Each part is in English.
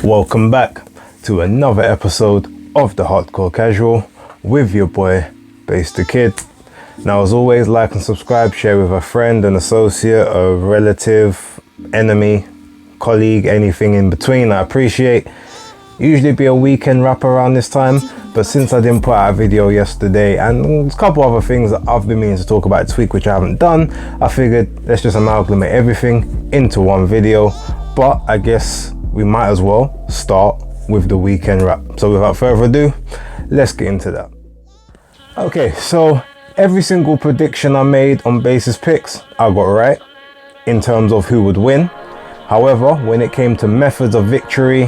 Welcome back to another episode of the Hardcore Casual with your boy, Base the Kid. Now, as always, like and subscribe, share with a friend, an associate, a relative, enemy, colleague, anything in between. I appreciate. Usually be a weekend wrap around this time, but since I didn't put out a video yesterday and a couple other things that I've been meaning to talk about this week which I haven't done, I figured let's just amalgamate everything into one video. But I guess we might as well start with the weekend wrap. So without further ado, let's get into that. Okay, so every single prediction I made on basis picks, I got right in terms of who would win. However, when it came to methods of victory,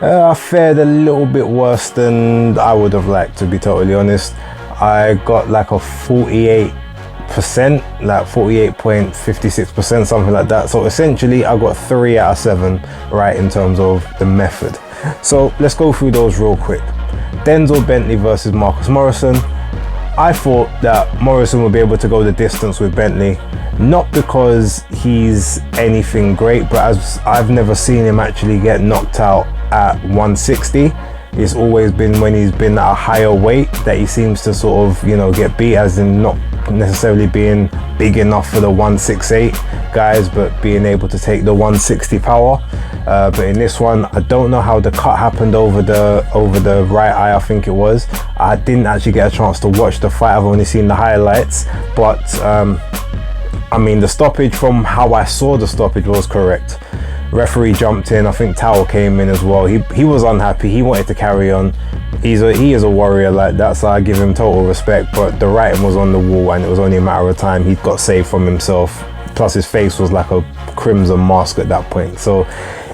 I fared a little bit worse than I would have liked, to be totally honest. I got like a 48%, like 48.56%, something like that. So essentially I got 3 out of 7 right in terms of the method. So let's go through those real quick. Denzel Bentley versus Morrison. I thought that Morrison would be able to go the distance with Bentley, not because he's anything great, but as I've never seen him actually get knocked out at 160. It's always been when he's been at a higher weight that he seems to sort of, get beat, as in not necessarily being big enough for the 168 guys, but being able to take the 160 power. But in this one, I don't know how the cut happened over the right eye, I think it was. I didn't actually get a chance to watch the fight. I've only seen the highlights, but I mean, the stoppage, from how I saw the stoppage, was correct. Referee jumped in. I think Towel came in as well. He was unhappy. He wanted to carry on. He is a warrior like that, so I give him total respect. But the writing was on the wall, and it was only a matter of time. He got saved from himself. Plus, his face was like a crimson mask at that point. So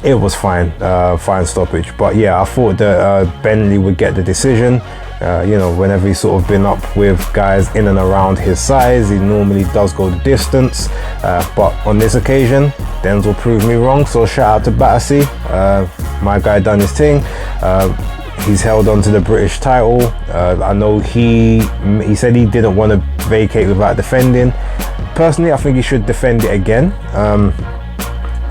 it was fine. Fine stoppage. But yeah, I thought that Bentley would get the decision. Whenever he's sort of been up with guys in and around his size, he normally does go the distance. But on this occasion, Denzel proved me wrong. So shout out to Battersea. My guy done his thing. He's held on to the British title. I know he said he didn't want to vacate without defending. Personally, I think he should defend it again.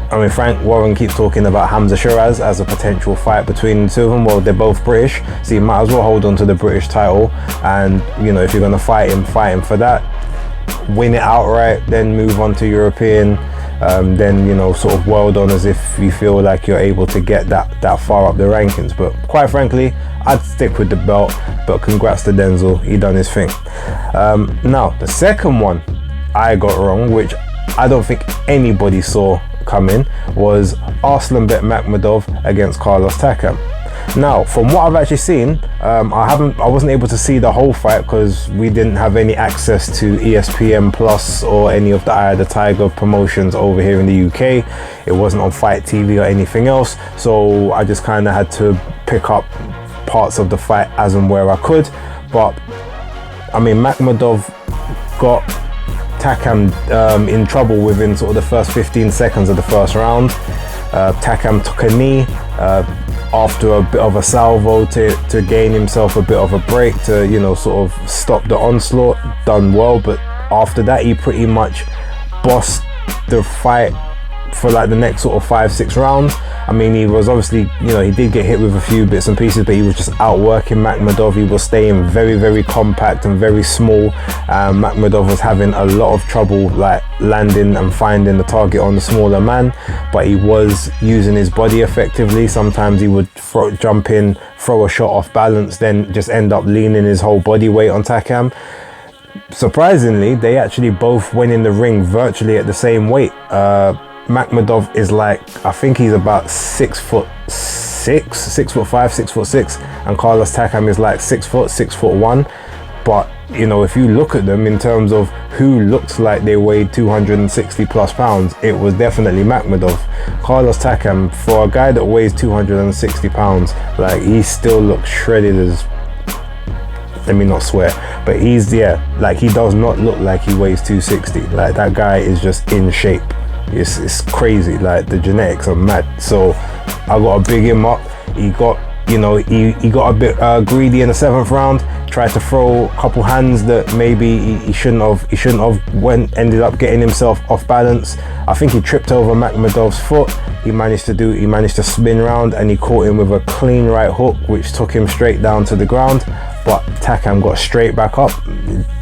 I mean, Frank Warren keeps talking about Hamza Shiraz as a potential fight between the two of them. Well, they're both British, so you might as well hold on to the British title. And, if you're going to fight him for that. Win it outright, then move on to European. Then, sort of world on as if you feel like you're able to get that far up the rankings. But quite frankly, I'd stick with the belt. But congrats to Denzel, he done his thing. Now, the second one I got wrong, which I don't think anybody saw coming, was Arslanbek Makhmudov against Carlos Takam. Now, from what I've actually seen, I wasn't able to see the whole fight because we didn't have any access to ESPN Plus or any of the Eye of the Tiger promotions over here in the UK. It wasn't on Fight TV or anything else, so I just kind of had to pick up parts of the fight as and where I could. But I mean, Makhmudov got Takam in trouble within sort of the first 15 seconds of the first round. Takam took a knee after a bit of a salvo to gain himself a bit of a break to sort of stop the onslaught. Done well, but after that he pretty much bossed the fight for like the next sort of 5-6 rounds. I mean, he was obviously, he did get hit with a few bits and pieces, but he was just outworking Makhmudov. He was staying very, very compact and very small. Makhmudov was having a lot of trouble like landing and finding the target on the smaller man, but he was using his body effectively. Sometimes he would jump in, throw a shot off balance, then just end up leaning his whole body weight on Takam. Surprisingly, they actually both went in the ring virtually at the same weight. Makhmudov is like, I think he's about 6'6", 6'5", 6'6", and Carlos Takam is like 6 foot, 6'1". But if you look at them in terms of who looked like they weighed 260 plus pounds, it was definitely Makhmudov. Carlos Takam, for a guy that weighs 260 pounds, like, he still looks shredded as, let me not swear, but he does not look like he weighs 260. Like, that guy is just in shape. It's crazy. Like, the genetics are mad. So I got to big him up. He got he got a bit greedy in the 7th round. tried to throw a couple hands that maybe he shouldn't have. Ended up getting himself off balance. I think he tripped over Makhmudov's foot. He managed to spin round, and he caught him with a clean right hook, which took him straight down to the ground. But Takam got straight back up.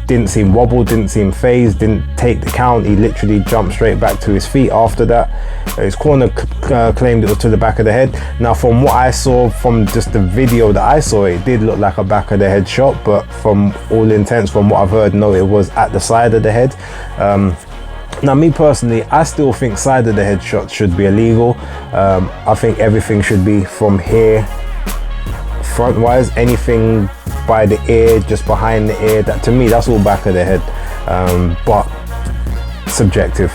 Didn't seem wobbled, didn't seem phased, didn't take the count. He literally jumped straight back to his feet after that. His corner claimed it was to the back of the head. Now, from what I saw, from just the video that I saw, it did look like a back of the head shot, but from all intents, from what I've heard, no, it was at the side of the head. Now, me personally, I still think side of the head shots should be illegal. I think everything should be from here, front wise. Anything by the ear, just behind the ear, that to me, that's all back of the head. But subjective.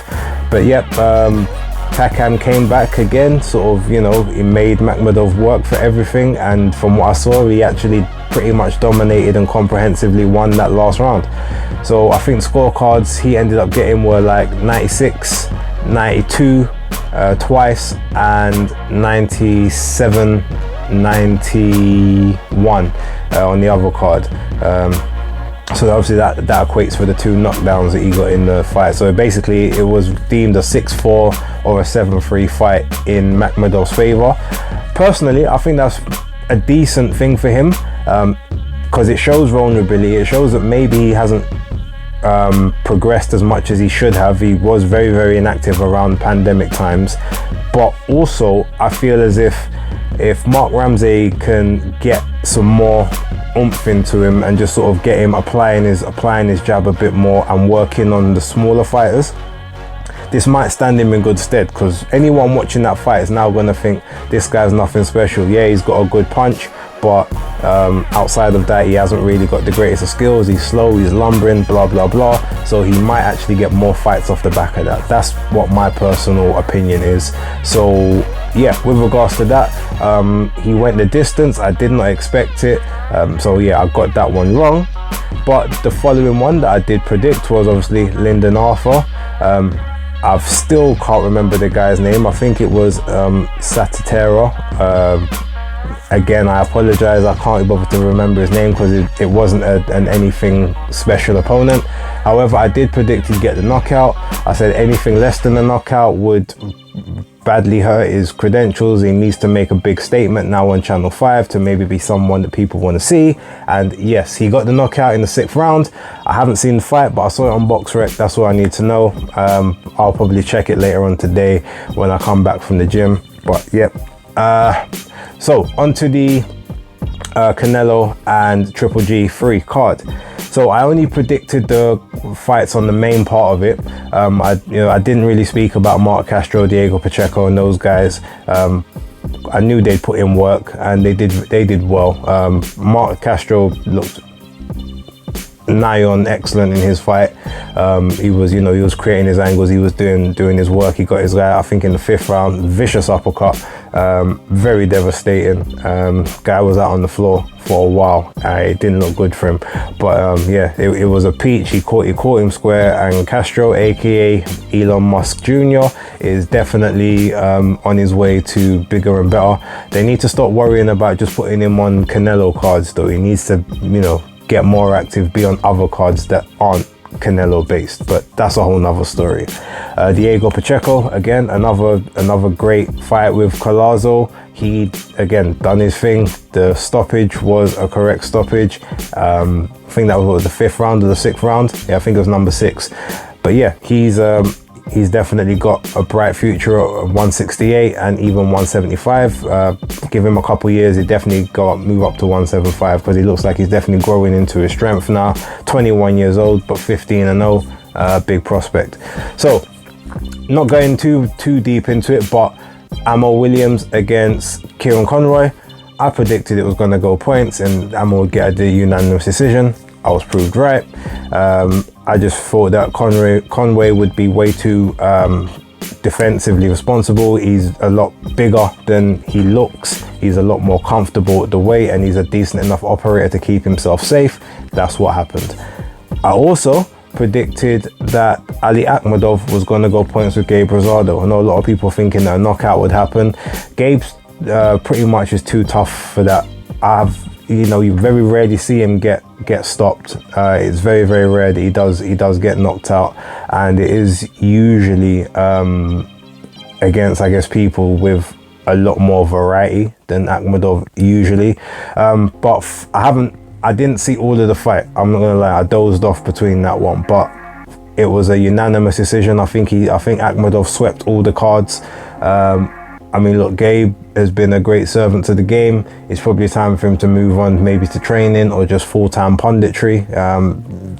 But yep, Takam came back again, sort of, he made Makhmudov work for everything, and from what I saw, he actually pretty much dominated and comprehensively won that last round. So I think scorecards he ended up getting were like 96, 92 twice, and 97, 91 on the other card. So obviously that equates for the 2 knockdowns that he got in the fight. So basically it was deemed a 6-4 or a 7-3 fight in Makhmudov's favor. Personally, I think that's a decent thing for him, because it shows vulnerability. It shows that maybe he hasn't progressed as much as he should have. He was very, very inactive around pandemic times. But also I feel as if Mark Ramsey can get some more oomph into him and just sort of get him applying his jab a bit more and working on the smaller fighters, this might stand him in good stead, because anyone watching that fight is now going to think this guy's nothing special. Yeah, he's got a good punch, but outside of that, he hasn't really got the greatest of skills. He's slow, he's lumbering, blah blah blah. So he might actually get more fights off the back of that. That's what my personal opinion is. So yeah, with regards to that, he went the distance. I did not expect it. So yeah, I got that one wrong. But the following one that I did predict was obviously Lyndon Arthur. I still can't remember the guy's name. I think it was Satitera. Again, I apologize, I can't be bothered to remember his name because it wasn't an anything special opponent. However, I did predict he'd get the knockout. I said anything less than a knockout would badly hurt his credentials. He needs to make a big statement now on Channel 5 to maybe be someone that people want to see. And yes, he got the knockout in the 6th round. I haven't seen the fight, but I saw it on BoxRec. That's all I need to know. I'll probably check it later on today when I come back from the gym. But yep. So onto the Canelo and Triple G 3 card. So I only predicted the fights on the main part of it. I didn't really speak about Mark Castro, Diego Pacheco, and those guys. I knew they'd put in work, and they did well. Mark Castro looked nigh on excellent in his fight. He was creating his angles, he was doing his work. He got his guy, I think, in the 5th round, vicious uppercut, very devastating. Guy was out on the floor for a while. It didn't look good for him, but yeah, it was a peach. He caught him square, and Castro, aka Elon Musk Jr., is definitely on his way to bigger and better. They need to stop worrying about just putting him on Canelo cards though. He needs to get more active, be on other cards that aren't Canelo based, but that's a whole nother story. Diego Pacheco, again, another great fight with Collazo. He again done his thing. The stoppage was a correct stoppage. I think that was the 5th round or the 6th round. Yeah, I think it was number 6. But yeah, he's definitely got a bright future at 168 and even 175. Give him a couple years, he definitely move up to 175, because he looks like he's definitely growing into his strength now. 21 years old, but 15-0, big prospect. So not going too deep into it, but Ammo Williams against Kieran Conroy. I predicted it was going to go points and Ammo would get a unanimous decision. I was proved right. I just thought that Conway would be way too defensively responsible. He's a lot bigger than he looks. He's a lot more comfortable at the weight, and he's a decent enough operator to keep himself safe. That's what happened. I also predicted that Ali Akhmedov was going to go points with Gabe Rosado. I know a lot of people thinking that a knockout would happen. Gabe's pretty much is too tough for that. You very rarely see him get get stopped. It's very, very rare that he does get knocked out, and it is usually against, I guess, people with a lot more variety than Akhmedov usually. But I didn't see all of the fight. I'm not gonna lie, I dozed off between that one, but it was a unanimous decision. I think Akhmedov swept all the cards. I mean, look, Gabe has been a great servant to the game. It's probably time for him to move on, maybe to training or just full-time punditry.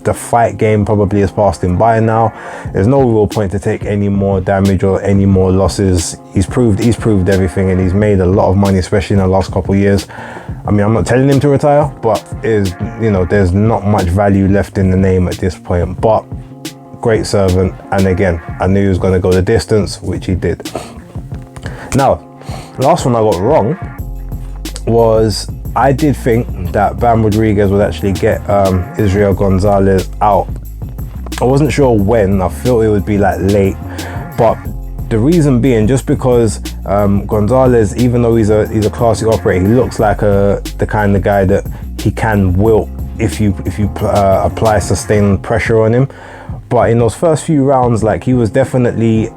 The fight game probably has passed him by now. There's no real point to take any more damage or any more losses. He's proved everything, and he's made a lot of money, especially in the last couple of years. I mean, I'm not telling him to retire, but there's not much value left in the name at this point. But great servant, and again, I knew he was going to go the distance, which he did. Now, last one I got wrong was, I did think that Bam Rodriguez would actually get Israel Gonzalez out. I wasn't sure when. I felt it would be like late, but the reason being, just because Gonzalez, even though he's a classy operator, he looks like the kind of guy that he can wilt if you apply sustained pressure on him. But in those first few rounds, like, he was definitely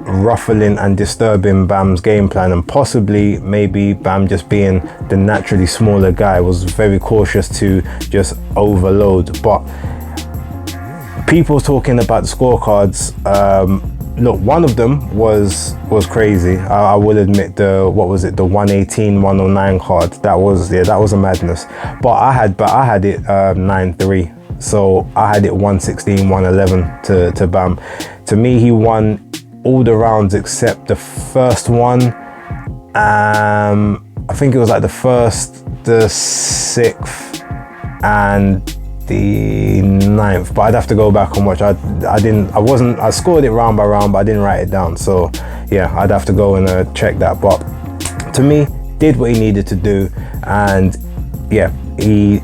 ruffling and disturbing Bam's game plan, and possibly maybe Bam, just being the naturally smaller guy, was very cautious to just overload. But people talking about the scorecards, look, one of them was crazy. I will admit, the 118, 109 card, that was a madness. But I had it 9-3. So I had it 116, 111 to Bam. To me, he won all the rounds except the first one. I think it was like the first, the 6th, and the 9th. But I'd have to go back and watch. I scored it round by round, but I didn't write it down. So yeah, I'd have to go and check that. But to me, did what he needed to do, and yeah, he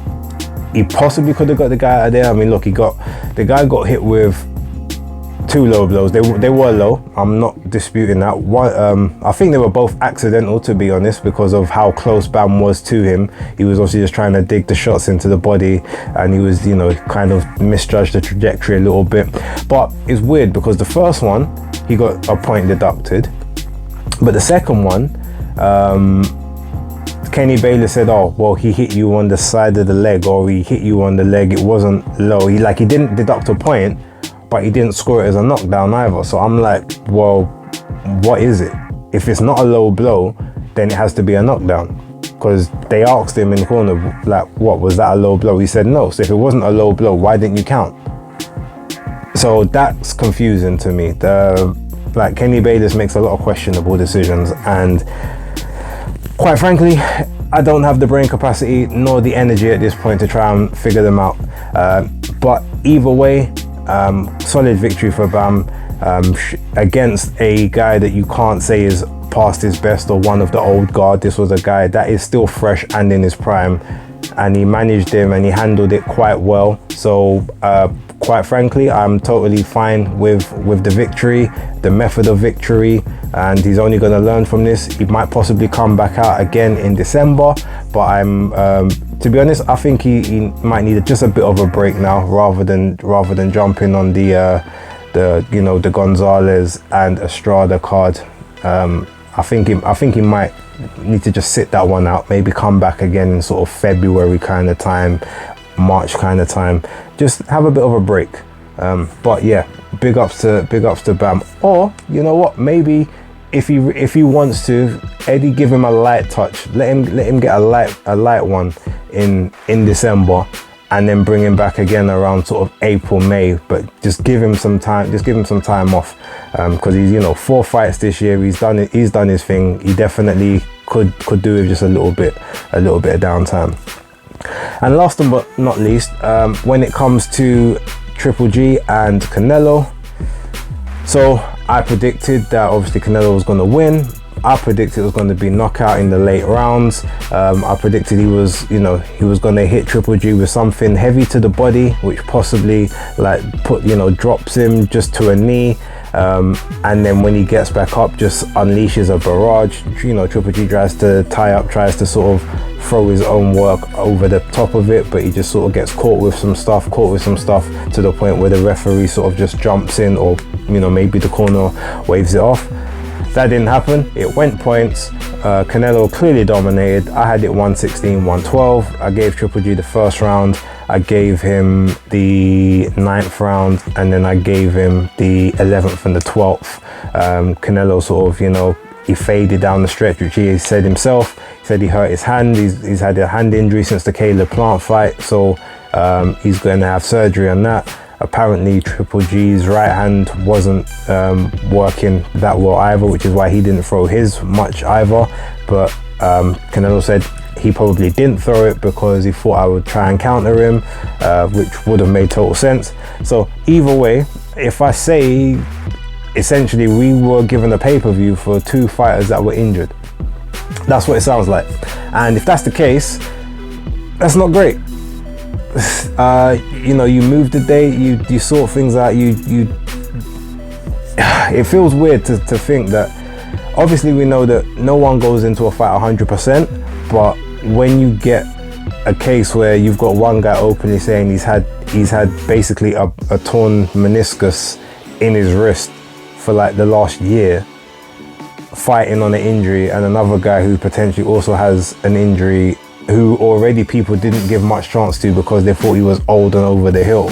possibly could have got the guy out of there. I mean, look, the guy got hit with 2 low blows. They were low. I'm not disputing that. I think they were both accidental, to be honest, because of how close Bam was to him. He was obviously just trying to dig the shots into the body, and he was, kind of misjudged the trajectory a little bit. But it's weird because the first one, he got a point deducted, but the second one, Kenny Baylor said, oh, well, he hit you on the side of the leg, or he hit you on the leg, it wasn't low. He didn't deduct a point, but he didn't score it as a knockdown either. So I'm like, well, what is it? If it's not a low blow, then it has to be a knockdown. Because they asked him in the corner, like, what, was that a low blow? He said no. So if it wasn't a low blow, why didn't you count? So that's confusing to me. Kenny Bayless makes a lot of questionable decisions, and quite frankly, I don't have the brain capacity nor the energy at this point to try and figure them out. But either way, solid victory for Bam against a guy that you can't say is past his best or one of the old guard. This was a guy that is still fresh and in his prime, and he managed him and he handled it quite well. So quite frankly, I'm totally fine with the victory, the method of victory, and he's only going to learn from this. He might possibly come back out again in December, but I'm to be honest, I think he might need just a bit of a break now, rather than jumping on the Gonzalez and Estrada card. I think he might need to just sit that one out, maybe come back again in sort of February kind of time, March kind of time, just have a bit of a break. But yeah, big ups to Bam. Or you know what, maybe if he wants to, Eddie, give him a light touch, let him get a light one in December, and then bring him back again around sort of April, May. But just give him some time off, because he's 4 fights this year. He's done his thing. He definitely could do with just a little bit of downtime. And last but not least, when it comes to Triple G and Canelo, so I predicted that obviously Canelo was going to win. I predicted it was going to be knockout in the late rounds. I predicted he was going to hit Triple G with something heavy to the body, which possibly drops him just to a knee. and then when he gets back up, just unleashes a barrage. You know, Triple G tries to tie up, tries to sort of throw his own work over the top of it, but he just sort of gets caught with some stuff to the point where the referee sort of just jumps in, or you know, maybe the corner waves it off. That didn't happen. It went points. Canelo clearly dominated. I had it 116-112. I gave Triple G the first round. I gave him the 9th round, and then I gave him the 11th and the 12th. Canelo sort of, you know, he faded down the stretch, which he said himself. He said he hurt his hand. He's had a hand injury since the Caleb Plant fight, so he's going to have surgery on that. Apparently Triple G's right hand wasn't working that well either, which is why he didn't throw his much either. But Canelo said he probably didn't throw it because he thought I would try and counter him, which would have made total sense. So either way, if I say essentially we were given a pay-per-view for 2 fighters that were injured, that's what it sounds like. And if that's the case, that's not great. You know, you move the date, you sort things out, it feels weird to think that obviously we know that no one goes into a fight 100%, but when you get a case where you've got one guy openly saying he's had basically a torn meniscus in his wrist for like the last year, fighting on an injury, and another guy who potentially also has an injury, who already people didn't give much chance to because they thought he was old and over the hill.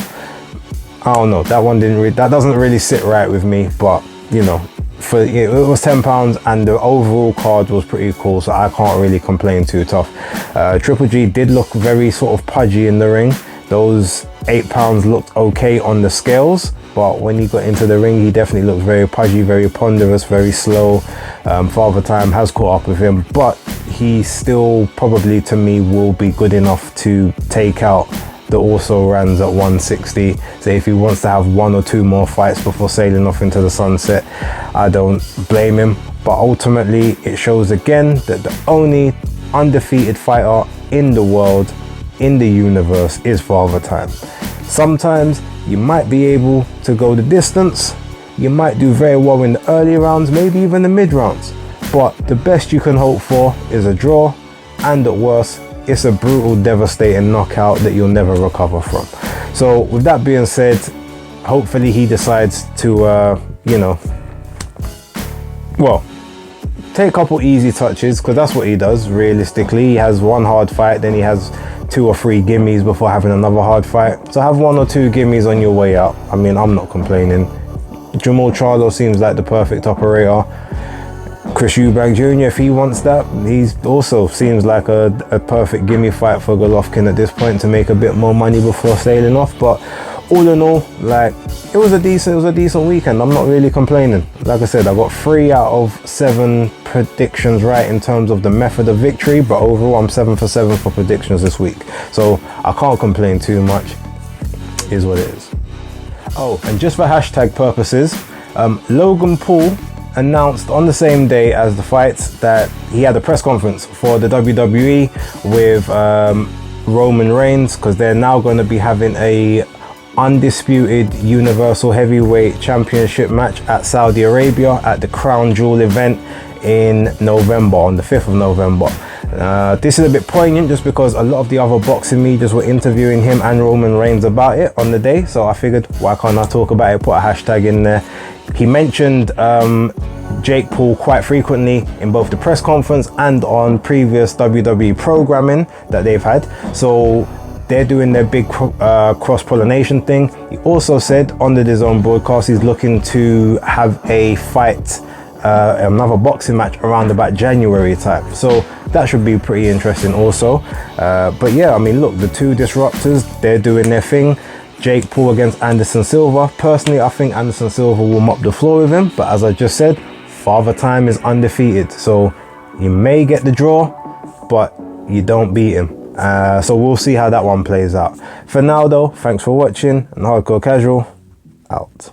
I don't know, that doesn't really sit right with me, but you know, it was £10 and the overall card was pretty cool, so I can't really complain too tough. Triple G did look very sort of pudgy in the ring. Those £8 looked okay on the scales, but when he got into the ring, he definitely looked very pudgy, very ponderous, very slow. Father Time has caught up with him, but he still probably, to me, will be good enough to take out the also runs at 160. So if he wants to have 1 or 2 more fights before sailing off into the sunset, I don't blame him. But ultimately, it shows again that the only undefeated fighter in the world, in the universe, is Father Time. Sometimes you might be able to go the distance, you might do very well in the early rounds, maybe even the mid rounds, but the best you can hope for is a draw, and at worst, it's a brutal, devastating knockout that you'll never recover from. So with that being said, hopefully he decides to, you know, well, take a couple easy touches, because that's what he does realistically. He has one hard fight, then he has 2 or 3 gimmies before having another hard fight. So have 1 or 2 gimmies on your way out. I mean, I'm not complaining. Jamal Charlo seems like the perfect operator. Chris Eubank Jr., if he wants that, he also seems like a perfect gimme fight for Golovkin at this point to make a bit more money before sailing off. But all in all, like, it was a decent weekend. I'm not really complaining. Like I said, I got 3 out of 7 predictions right in terms of the method of victory, but overall I'm 7 for 7 for predictions this week, so I can't complain too much. Is what it is. Oh, and just for hashtag purposes, Logan Paul announced on the same day as the fights that he had a press conference for the WWE with Roman Reigns, because they're now going to be having a undisputed Universal Heavyweight Championship match at Saudi Arabia at the Crown Jewel event in November, on the 5th of November. This is a bit poignant just because a lot of the other boxing medias were interviewing him and Roman Reigns about it on the day, so I figured, why can't I talk about it, put a hashtag in there. He mentioned Jake Paul quite frequently in both the press conference and on previous WWE programming that they've had, so they're doing their big cross-pollination thing. He also said on the DAZN broadcast he's looking to have a fight, another boxing match around about January time, so that should be pretty interesting also. But yeah, I mean, look, the 2 disruptors, they're doing their thing. Jake Paul against Anderson Silva. Personally, I think Anderson Silva will mop the floor with him, but as I just said, Father Time is undefeated, so you may get the draw, but you don't beat him. So we'll see how that one plays out. For now though, thanks for watching, and Hardcore Casual out.